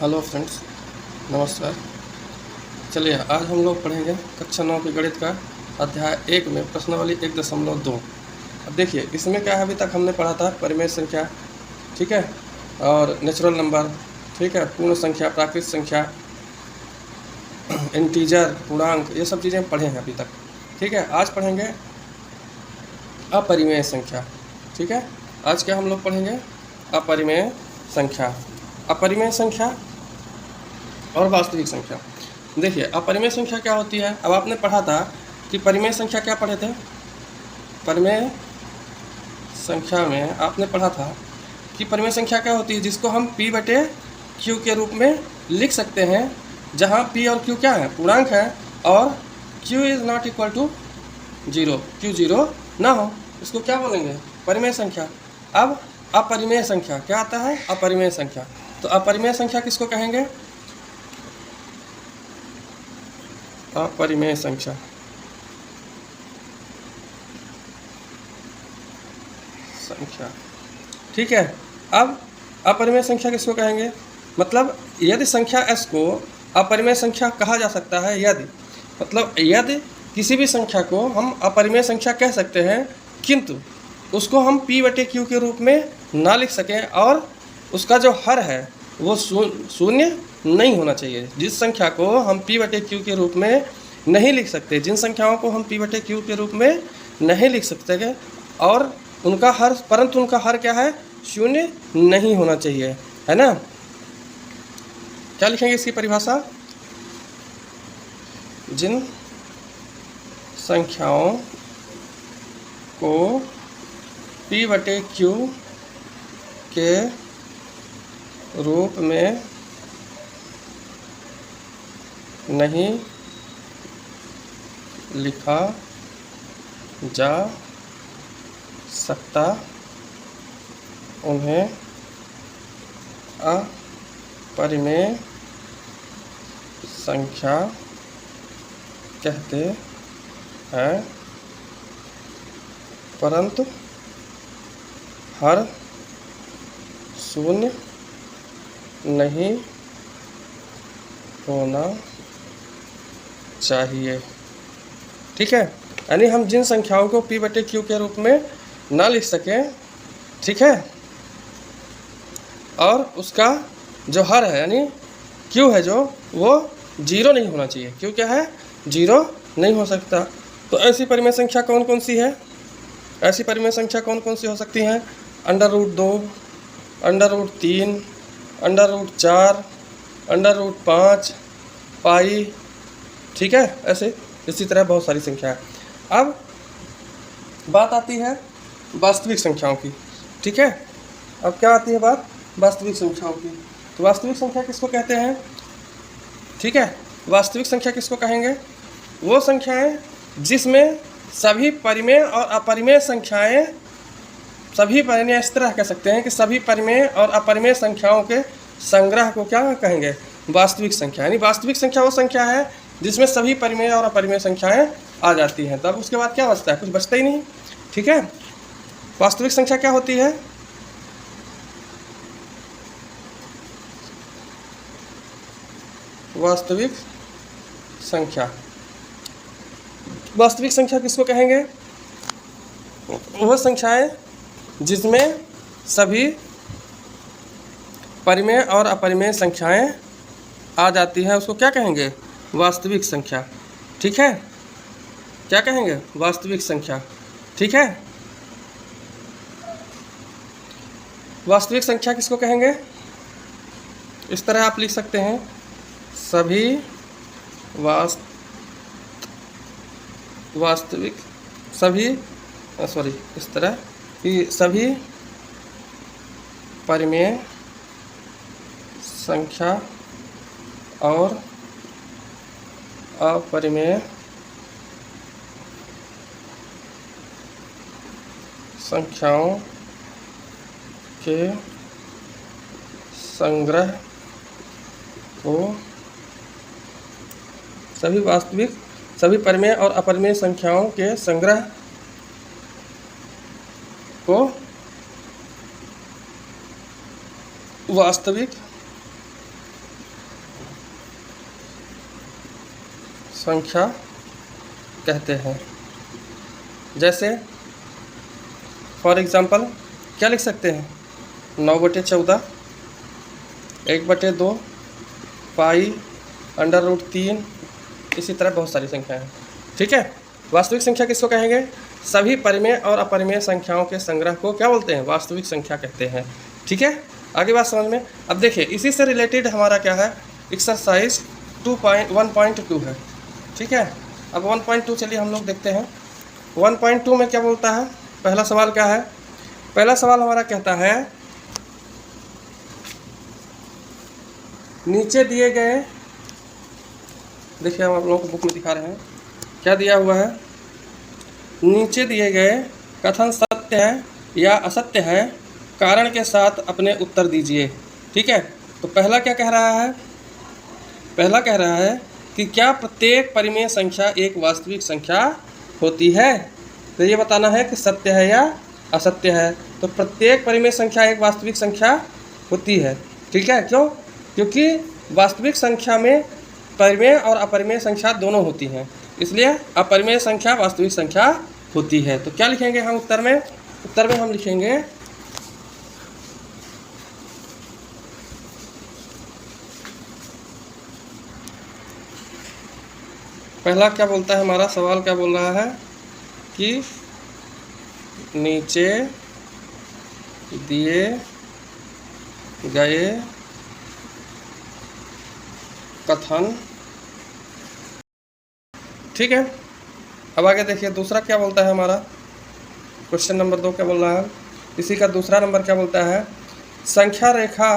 Hello friends, नमस्कार। चलिए आज हम लोग पढ़ेंगे कक्षा 9 के गणित का अध्याय 1 में प्रश्नावली 1.2। अब देखिए इसमें क्या है, अभी तक हमने पढ़ा था परिमेय संख्या, ठीक है, और नेचुरल नंबर, ठीक है, पूर्ण संख्या, प्राकृत संख्या, इंटीजर, पूर्णांक, ये सब चीज़ें पढ़े हैं अभी तक, ठीक है। आज पढ़ेंगे अपरिमेय संख्या, ठीक है। आज क्या हम लोग पढ़ेंगे? अपरिमेय संख्या। अपरिमेय संख्या और वास्तविक संख्या। देखिए अपरिमेय संख्या क्या होती है। अब आपने पढ़ा था कि परिमेय संख्या क्या पढ़े थे। परिमेय संख्या में आपने पढ़ा था कि परिमेय संख्या क्या होती है, जिसको हम P/Q के रूप में लिख सकते हैं, जहाँ P और Q क्या है, पूर्णांक है, और Q is not equal to 0, Q 0 ना हो, इसको क्या बोलेंगे? परिमेय संख्या। अब अपरिमेय संख्या क्या आता है? अपरिमेय संख्या। तो अपरिमेय संख्या किसको कहेंगे? अपरिमेय संख्या ठीक है। अब अपरिमेय संख्या किसको कहेंगे? मतलब यदि संख्या s को अपरिमेय संख्या कहा जा सकता है, यदि किसी भी संख्या को हम अपरिमेय संख्या कह सकते हैं, किंतु उसको हम P/Q के रूप में ना लिख सकें और उसका जो हर है वो शून्य नहीं होना चाहिए। जिस संख्या को हम P/Q के रूप में नहीं लिख सकते, जिन संख्याओं को हम P/Q के रूप में नहीं लिख सकते और परंतु उनका हर क्या है? शून्य नहीं होना चाहिए, है ना। क्या लिखेंगे इसकी परिभाषा? जिन संख्याओं को P/Q के रूप में नहीं लिखा जा सकता, उन्हें अपरिमेय संख्या कहते हैं, परंतु हर शून्य नहीं होना चाहिए, ठीक है। यानी हम जिन संख्याओं को P/Q के रूप में ना लिख सकें, ठीक है, और उसका जो हर है यानी Q है जो, वो 0 नहीं होना चाहिए। Q क्या है? 0 नहीं हो सकता। तो ऐसी परिमेय संख्या कौन कौन सी है? ऐसी परिमेय संख्या कौन कौन सी हो सकती हैं? √2, √3, √4, √5, पाई, ठीक है। ऐसे इसी तरह बहुत सारी संख्या है। अब बात आती है वास्तविक संख्याओं की, ठीक है। अब क्या आती है बात? वास्तविक संख्याओं की। तो वास्तविक संख्या किसको कहते हैं? ठीक है, वास्तविक संख्या किसको कहेंगे? वो संख्याएं जिसमें सभी परिमेय और अपरिमेय संख्याएं, सभी परिमेय इस तरह कह सकते हैं कि सभी परिमेय और अपरिमेय संख्याओं के संग्रह को क्या कहेंगे? वास्तविक संख्या। यानी वास्तविक संख्या वो संख्या है जिसमें सभी परिमेय और अपरिमेय संख्याएं आ जाती हैं। तब उसके बाद क्या बचता है? कुछ बचता ही नहीं, ठीक है। वास्तविक संख्या क्या होती है? वास्तविक संख्या। वास्तविक संख्या किसको कहेंगे? वह संख्याएं जिसमें सभी परिमेय और अपरिमेय संख्याएं आ जाती हैं, उसको क्या कहेंगे? वास्तविक संख्या, ठीक है। क्या कहेंगे? वास्तविक संख्या, ठीक है। वास्तविक संख्या किसको कहेंगे? इस तरह आप लिख सकते हैं, सभी वास्तविक इस तरह कि सभी परिमेय संख्या और अपरिमेय संख्याओं के संग्रह को सभी परिमेय और अपरिमेय संख्याओं के संग्रह को वास्तविक संख्या कहते हैं। जैसे फॉर एग्ज़ाम्पल क्या लिख सकते हैं, 9/14, 1/2, पाई, √3, इसी तरह बहुत सारी संख्याएं हैं। ठीक है, वास्तविक संख्या किसको कहेंगे? सभी परिमेय और अपरिमेय संख्याओं के संग्रह को क्या बोलते हैं? वास्तविक संख्या कहते हैं। ठीक है, आगे बात समझ में। अब देखिए इसी से रिलेटेड हमारा क्या है, एक्सरसाइज 1.2 है। ठीक है, अब 1.2 चलिए हम लोग देखते हैं। 1.2 में क्या बोलता है? पहला सवाल क्या है? पहला सवाल हमारा कहता है नीचे दिए गए, देखिए हम आप लोगों को बुक में दिखा रहे हैं क्या दिया हुआ है। नीचे दिए गए कथन सत्य है या असत्य है, कारण के साथ अपने उत्तर दीजिए। ठीक है, तो पहला क्या कह रहा है? पहला कह रहा है कि क्या प्रत्येक परिमेय संख्या एक वास्तविक संख्या होती है? तो ये बताना है कि सत्य है या असत्य है। तो प्रत्येक परिमेय संख्या एक वास्तविक संख्या होती है। ठीक है, क्यों? क्योंकि वास्तविक संख्या में परिमेय और अपरिमेय संख्या दोनों होती हैं, इसलिए अपरिमेय संख्या वास्तविक संख्या होती है। तो क्या लिखेंगे हम उत्तर में? उत्तर में हम लिखेंगे पहला क्या बोलता है, हमारा सवाल क्या बोल रहा है कि नीचे दिए गए कथन। ठीक है, अब आगे देखिए दूसरा क्या बोलता है हमारा, क्वेश्चन नंबर 2 क्या बोल रहा है, इसी का दूसरा नंबर क्या बोलता है, संख्या रेखा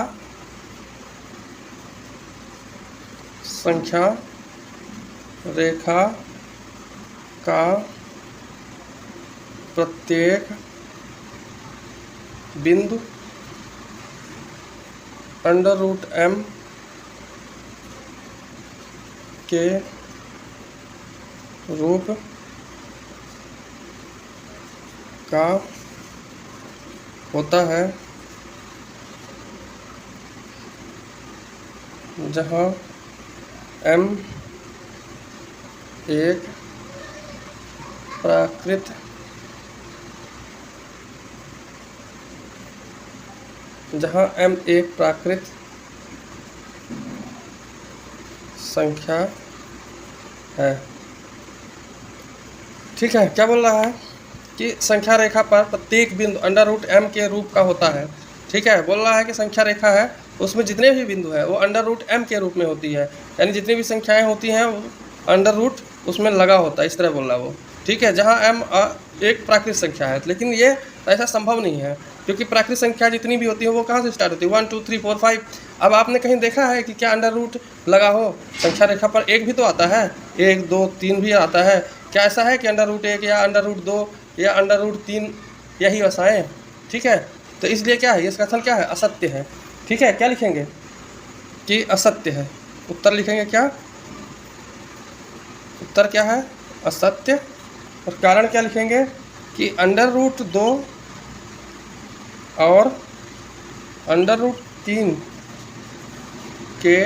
का प्रत्येक बिंदु √m के रूप का होता है, जहाँ m एक प्राकृत संख्या है। ठीक है, क्या बोल रहा है कि संख्या रेखा पर प्रत्येक बिंदु √m के रूप का होता है। ठीक है, बोल रहा है कि संख्या रेखा है उसमें जितने भी बिंदु हैं वो √m के रूप में होती है, यानी जितनी भी संख्याएं होती हैं वो अंडर उसमें लगा होता है, इस तरह बोल रहा वो। ठीक है, जहाँ m एक प्राकृत संख्या है, लेकिन ये ऐसा संभव नहीं है क्योंकि प्राकृत संख्या जितनी भी होती है वो कहाँ से स्टार्ट होती है, 1 2 3 4 5। अब आपने कहीं देखा है कि क्या अंडर लगा हो संख्या रेखा पर? एक भी तो आता है, 1 2 3 भी आता है। क्या ऐसा है कि √1 या √2 या √3 यही बसाएं? ठीक है, तो इसलिए क्या है, इसका कथन क्या है? असत्य है। ठीक है, क्या लिखेंगे कि असत्य है। उत्तर लिखेंगे क्या? उत्तर क्या है? असत्य। और कारण क्या लिखेंगे कि √2 और √3 के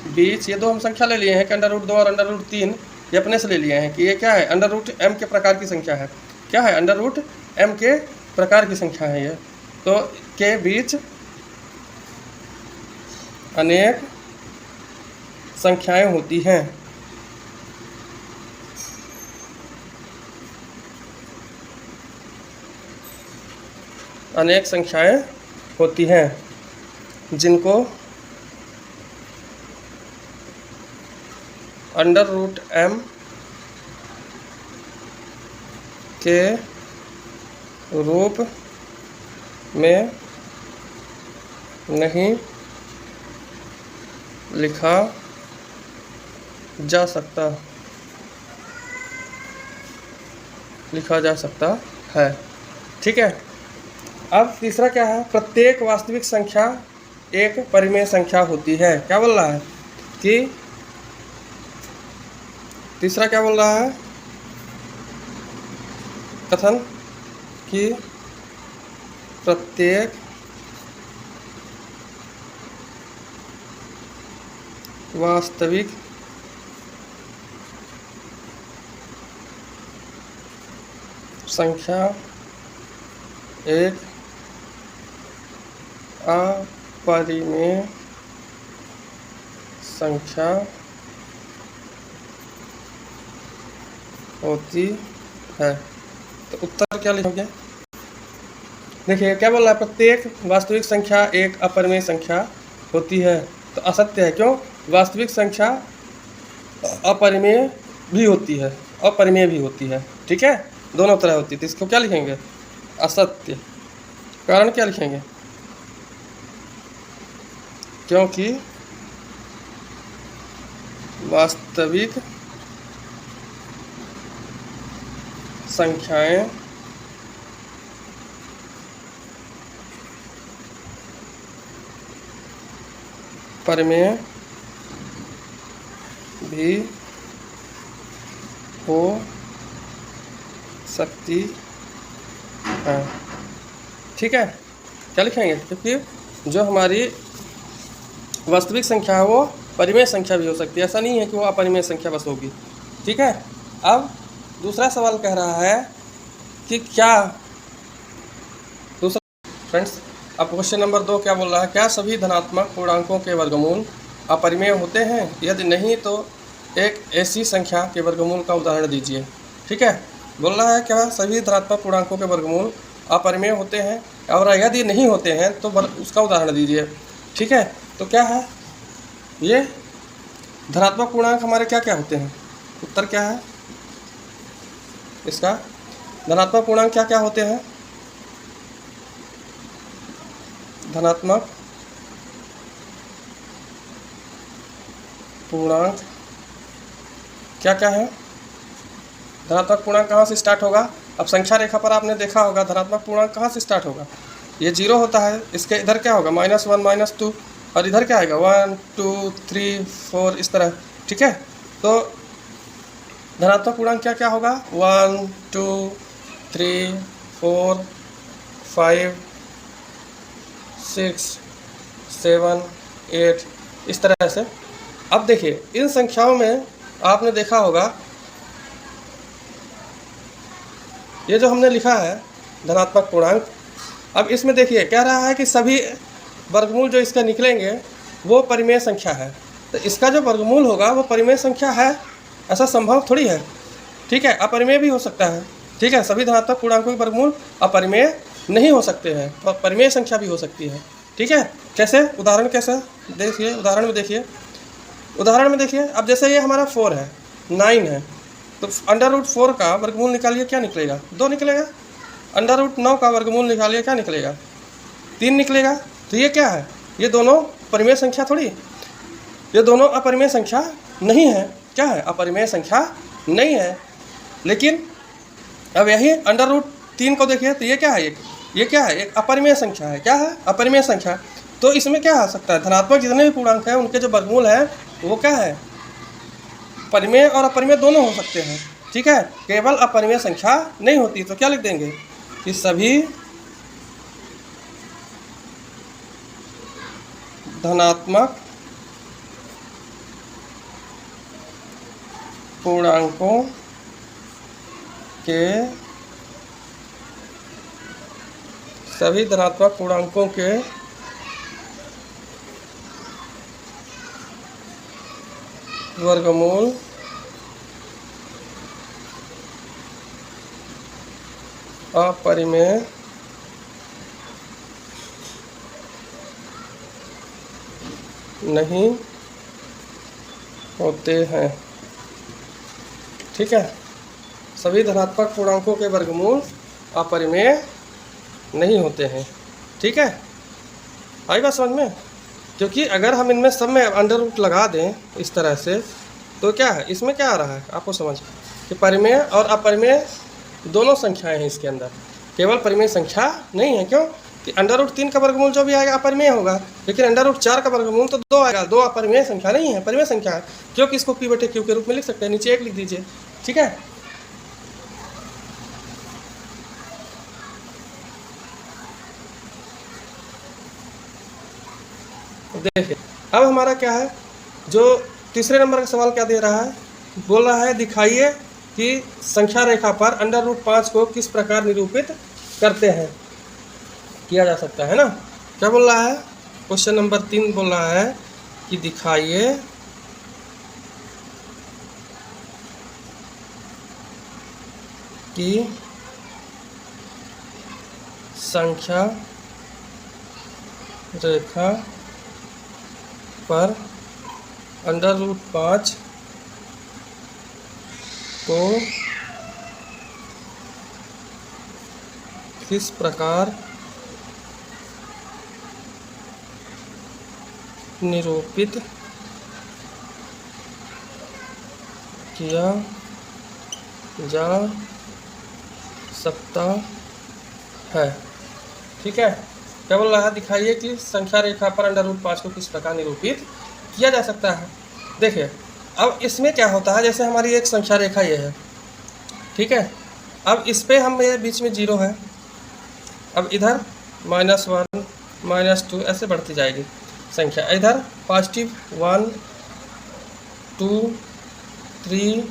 बीच, ये दो हम संख्या ले लिए हैं कि √2 और √3, ये अपने से ले लिए हैं कि ये क्या है, √m के प्रकार की संख्या है। क्या है? √m के प्रकार की संख्या है ये। तो के बीच अनेक संख्याएं होती हैं। अनेक संख्याएं होती हैं जिनको √m के रूप में नहीं लिखा जा सकता है। ठीक है, अब तीसरा क्या है, प्रत्येक वास्तविक संख्या एक परिमेय संख्या होती है। क्या बोल रहा है कि तीसरा क्या बोल रहा है कथन कि प्रत्येक वास्तविक संख्या एक अपरिमेय संख्या होती है। तो उत्तर क्या लिखोगे? देखिए क्या बोल रहा है, प्रत्येक वास्तविक संख्या एक अपरिमेय संख्या होती है। तो असत्य है, क्यों? वास्तविक संख्या अपरिमेय भी होती है, अपरिमेय भी होती है, ठीक है, दोनों तरह होती है। तो इसको क्या लिखेंगे? असत्य। कारण क्या लिखेंगे? क्योंकि वास्तविक संख्याएं परिमेय भी हो सकती है, ठीक है। क्या लिखेंगे? क्योंकि जो हमारी वास्तविक संख्या है वो परिमेय संख्या भी हो सकती है, ऐसा नहीं है कि वो अपरिमेय संख्या बस होगी, ठीक है। अब दूसरा सवाल कह रहा है कि क्या, दूसरा फ्रेंड्स, अब क्वेश्चन नंबर 2 क्या बोल रहा है? क्या सभी धनात्मक पूर्णांकों के वर्गमूल अपरिमेय होते हैं? यदि नहीं तो एक ऐसी संख्या के वर्गमूल का उदाहरण दीजिए, ठीक है। बोल रहा है क्या सभी धनात्मक पूर्णांकों के वर्गमूल अपरिमेय होते हैं, और यदि नहीं होते हैं तो उसका उदाहरण दीजिए, ठीक है। तो क्या है ये धनात्मक पूर्णांक हमारे क्या क्या होते हैं? उत्तर क्या है इसका? धनात्मक पूर्णांक क्या क्या होते हैं? धनात्मक पूर्णांक क्या क्या है? धनात्मक पूर्णांक कहाँ से स्टार्ट होगा? अब संख्या रेखा पर आपने देखा होगा धनात्मक पूर्णांक कहाँ से स्टार्ट होगा? ये 0 होता है, इसके इधर क्या होगा? -1 -2, और इधर क्या आएगा? 1 2 3 4 इस तरह, ठीक है। तो धनात्मक पूर्णांक क्या क्या होगा? 1 2 3 4 5 6 7 8 इस तरह से। अब देखिए इन संख्याओं में आपने देखा होगा ये जो हमने लिखा है धनात्मक पूर्णांक, अब इसमें देखिए कह रहा है कि सभी वर्गमूल जो इसका निकलेंगे वो परिमेय संख्या है। तो इसका जो वर्गमूल होगा वो परिमेय संख्या है, ऐसा संभव थोड़ी है, ठीक है। अपरिमेय भी हो सकता है, ठीक है। सभी धनात्मक पूर्णांकों के वर्गमूल अपरिमेय नहीं हो सकते हैं, और परिमेय संख्या भी हो सकती है, ठीक है। कैसे? उदाहरण कैसे? देखिए उदाहरण में देखिए, उदाहरण में देखिए। अब जैसे ये हमारा 4 है, 9 है, तो √4 का वर्गमूल निकालिए, क्या निकलेगा? 2 निकलेगा। √9 का वर्गमूल निकालिए, क्या निकलेगा? 3 निकलेगा। तो ये क्या है? ये दोनों परिमेय संख्या थोड़ी, ये दोनों अपरिमेय संख्या नहीं है। क्या है? अपरिमेय संख्या नहीं है। लेकिन अब यही √3 को देखिए, तो ये क्या है? ये क्या है? एक अपरिमेय संख्या है। क्या है? अपरिमेय संख्या। तो इसमें क्या आ सकता है? धनात्मक जितने भी पूर्णांक हैं उनके जो वर्गमूल हैं वो क्या है? परिमेय और अपरिमेय दोनों हो सकते हैं, ठीक है। केवल अपरिमेय संख्या नहीं होती। तो क्या लिख देंगे कि सभी धनात्मक पूर्णांकों के वर्गमूल अपरिमेय नहीं होते हैं, ठीक है। सभी धनात्मक पूर्णांकों के वर्गमूल अपरिमेय नहीं होते हैं, ठीक है। आई बात समझ में? क्योंकि अगर हम इनमें सब में √ लगा दें इस तरह से, तो क्या है इसमें क्या आ रहा है आपको समझ कि परिमेय और अपरिमेय दोनों संख्याएं हैं इसके अंदर, केवल परिमेय संख्या नहीं है। क्यों कि √3 का वर्गमूल जो भी आएगा अपरिमेय होगा, लेकिन √4 का वर्गमूल तो 2 आएगा। 2 अपरिमेय संख्या नहीं है, परिमेय संख्या है। क्योंकि इसको P/Q के रूप में लिख सकते हैं, नीचे 1 लिख दीजिए, ठीक है। देखिए अब हमारा क्या है, जो तीसरे नंबर का सवाल क्या दे रहा है? बोल रहा है दिखाइए कि संख्या रेखा पर √5 को किस प्रकार निरूपित करते हैं, किया जा सकता है ना। क्या बोल रहा है, क्वेश्चन नंबर 3 बोल रहा है कि दिखाइए कि संख्या रेखा पर √5 को किस प्रकार निरूपित किया जा सकता है। ठीक है, क्या बोल रहा है, दिखाइए कि संख्या रेखा पर √5 को किस प्रकार निरूपित किया जा सकता है। देखिए अब इसमें क्या होता है, जैसे हमारी एक संख्या रेखा ये है, ठीक है, अब इस पे हम ये बीच में 0 है, अब इधर -1 -2 ऐसे बढ़ती जाएगी संख्या, इधर पॉजिटिव 1 2 3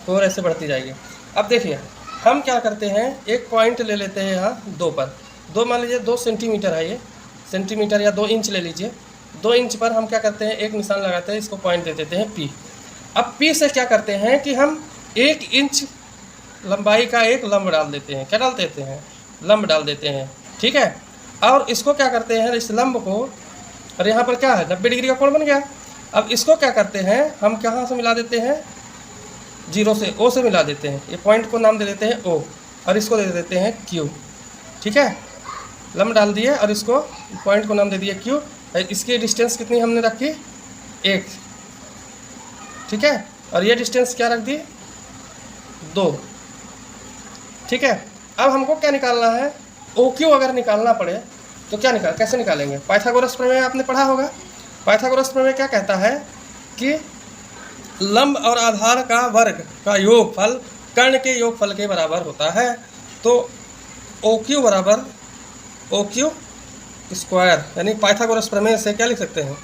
4 ऐसे बढ़ती जाएगी। अब देखिए हम क्या करते हैं, एक पॉइंट ले लेते हैं यहाँ 2 पर, 2 मान लीजिए 2 सेंटीमीटर है, ये सेंटीमीटर या 2 इंच ले लीजिए, 2 इंच पर हम क्या करते हैं, एक निशान लगाते हैं, इसको पॉइंट दे देते हैं P। अब P से क्या करते हैं कि हम 1 इंच लंबाई का एक लंब डाल देते हैं, क्या डाल देते हैं, लंब डाल देते हैं, ठीक है। और इसको क्या करते हैं, इस लंब को, और यहाँ पर क्या है 90 डिग्री का कोण बन गया। अब इसको क्या करते हैं, हम कहाँ से मिला देते हैं, 0 से, O से मिला देते हैं, ये पॉइंट को नाम दे देते हैं O, और इसको दे देते हैं Q। ठीक है, लंब डाल दिए और इसको पॉइंट को नाम दे दिए Q। इसकी डिस्टेंस कितनी हमने रखी, 1, ठीक है, और ये डिस्टेंस क्या रख दी, 2। ठीक है, अब हमको क्या निकालना है, OQ अगर निकालना पड़े तो क्या कैसे निकालेंगे, पाइथागोरस प्रमेय आपने पढ़ा होगा। पाइथागोरस प्रमेय क्या कहता है कि लंब और आधार का वर्ग का योगफल कर्ण के योगफल के बराबर होता है। तो OQ बराबर OQ स्क्वायर, यानी पाइथागोरस प्रमेय से क्या लिख सकते हैं,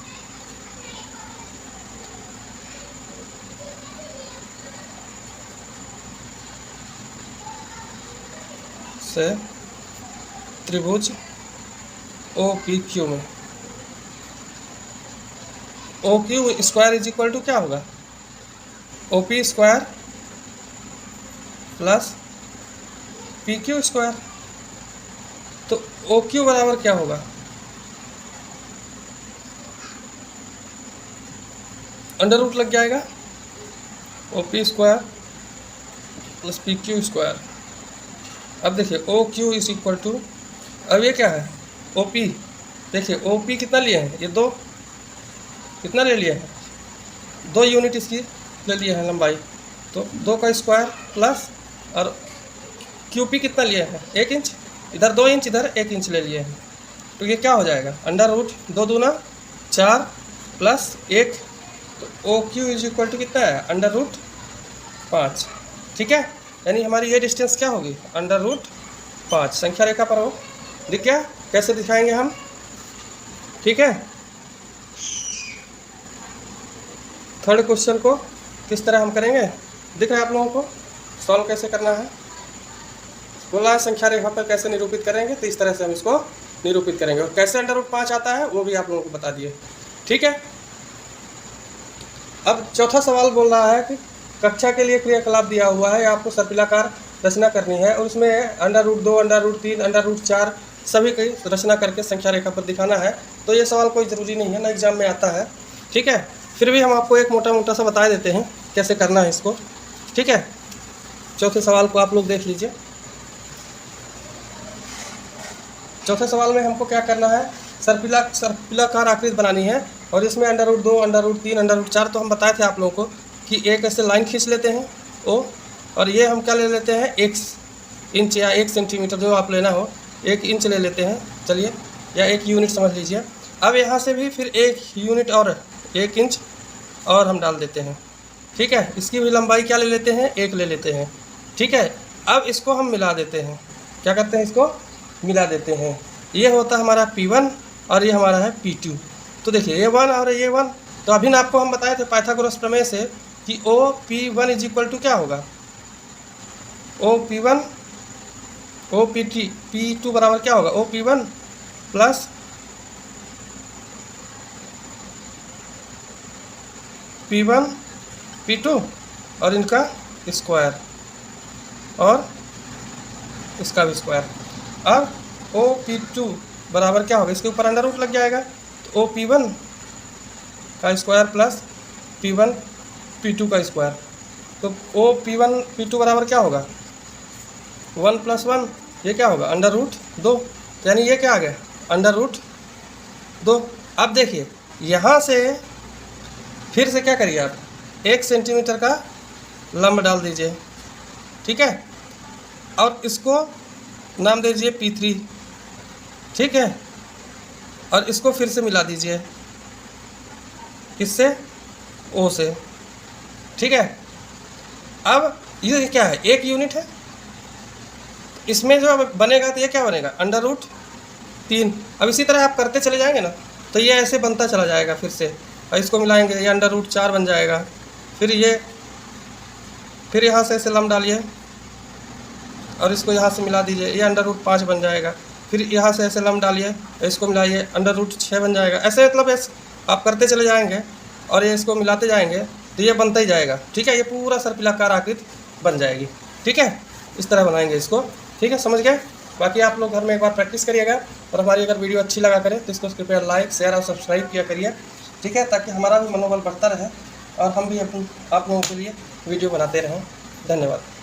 से त्रिभुज OPQ में OQ square is equal to क्या होगा, OP square plus PQ square. तो OQ बराबर क्या होगा, अंडर रूट लग जाएगा, OP square plus PQ square. अब देखिए OQ इज इक्वल टू, अब ये क्या है, OP, देखिए OP कितना लिए हैं, ये 2, कितना ले लिया है, 2 यूनिट इसकी ले लिए हैं लंबाई, तो 2 का स्क्वायर प्लस, और QP कितना लिए हैं, 1 इंच, इधर 2 इंच, इधर 1 इंच ले लिए हैं, तो ये क्या हो जाएगा, अंडर रूट 2 दूना 4 प्लस 1, तो OQ इज इक्वल टू कितना है, अंडर रूट 5। ठीक है, यानी हमारी ये डिस्टेंस क्या होगी, अंडर रूट 5 संख्या रेखा पर हो। दिख गया, कैसे दिखाएंगे हम, ठीक है। थर्ड क्वेश्चन को किस तरह हम करेंगे, दिख रहा है आप लोगों को, सॉल्व कैसे करना है, बोला है संख्या रेखा पर कैसे निरूपित करेंगे, तो इस तरह से हम इसको निरूपित करेंगे, और कैसे अंडर रूट 5 आता है वो भी आप लोगों को बता दिए। ठीक है, अब चौथा सवाल बोल रहा है कि कक्षा के लिए क्रियाकलाप दिया हुआ है, आपको सर्पिलाकार रचना करनी है, और उसमें under root 2, under root 3, under root 4 सभी की रचना करके संख्या रेखा पर दिखाना है। तो ये सवाल कोई ज़रूरी नहीं है, ना एग्जाम में आता है, ठीक है, फिर भी हम आपको एक मोटा मोटा सा बता देते हैं कैसे करना है इसको। ठीक है, चौथे सवाल को आप लोग देख लीजिए। चौथे सवाल में हमको क्या करना है, सर्पिलाकार आकृति बनानी है, और इसमें under root 2, under root 3, under root 4 तो हम बताए थे आप लोगों को कि एक ऐसे लाइन खींच लेते हैं ओ, और ये हम क्या ले लेते हैं 1 इंच या 1 सेंटीमीटर, जो आप लेना हो, 1 इंच ले लेते हैं, चलिए, या 1 यूनिट समझ लीजिए। अब यहाँ से भी फिर 1 यूनिट और 1 इंच और हम डाल देते हैं। ठीक है, इसकी भी लंबाई क्या ले लेते हैं, 1 ले लेते हैं। ठीक है, अब इसको हम मिला देते हैं, क्या करते हैं, इसको मिला देते हैं, ये होता है हमारा P1 और ये हमारा है P2। तो देखिए ये 1 और ये 1, तो अभी ना आपको हम बताए थे पाइथागोरस प्रमेय से कि OP1 इज इक्वल टू क्या होगा, OP1 OPT P2 बराबर क्या होगा, OP1 प्लस P1 P2 और इनका स्क्वायर और इसका भी स्क्वायर। अब OP2 बराबर क्या होगा, इसके ऊपर अंडर रूट लग जाएगा, तो OP1 का स्क्वायर प्लस P1 P2 का स्क्वायर, तो OP1 P2 बराबर क्या होगा, 1 + 1, ये क्या होगा, अंडर रूट 2, यानी ये क्या आ गया, अंडर रूट 2। अब देखिए यहाँ से फिर से क्या करिए आप, 1 सेंटीमीटर का लंब डाल दीजिए, ठीक है, और इसको नाम दे दीजिए P3, ठीक है, और इसको फिर से मिला दीजिए, किससे, O से, ठीक है। अब ये क्या है, 1 यूनिट है, इसमें जो बनेगा तो ये क्या बनेगा, अंडर रूट 3। अब इसी तरह आप करते चले जाएंगे ना, तो ये ऐसे बनता चला जाएगा फिर से, और इसको मिलाएंगे, ये अंडर रूट 4 बन जाएगा। फिर यहाँ से ऐसे लंब डालिए और इसको यहाँ से मिला दीजिए, ये अंडर रूट 5 बन जाएगा। फिर यहाँ से ऐसे लंब डालिए, इसको मिलाइए, अंडर रूट 6 बन जाएगा। ऐसे मतलब ऐसे आप करते चले जाएंगे और ये इसको मिलाते जाएंगे तो ये बनता ही जाएगा, ठीक है, ये पूरा सर्पिलाकार आकृति बन जाएगी, ठीक है, इस तरह बनाएंगे इसको, ठीक है, समझ गए। बाकी आप लोग घर में एक बार प्रैक्टिस करिएगा, और हमारी अगर वीडियो अच्छी लगा करें तो इसको कृपया लाइक, शेयर और सब्सक्राइब किया करिए, ठीक है, ताकि हमारा भी मनोबल बढ़ता रहे और हम भी आप लोगों के लिए वीडियो बनाते रहें। धन्यवाद।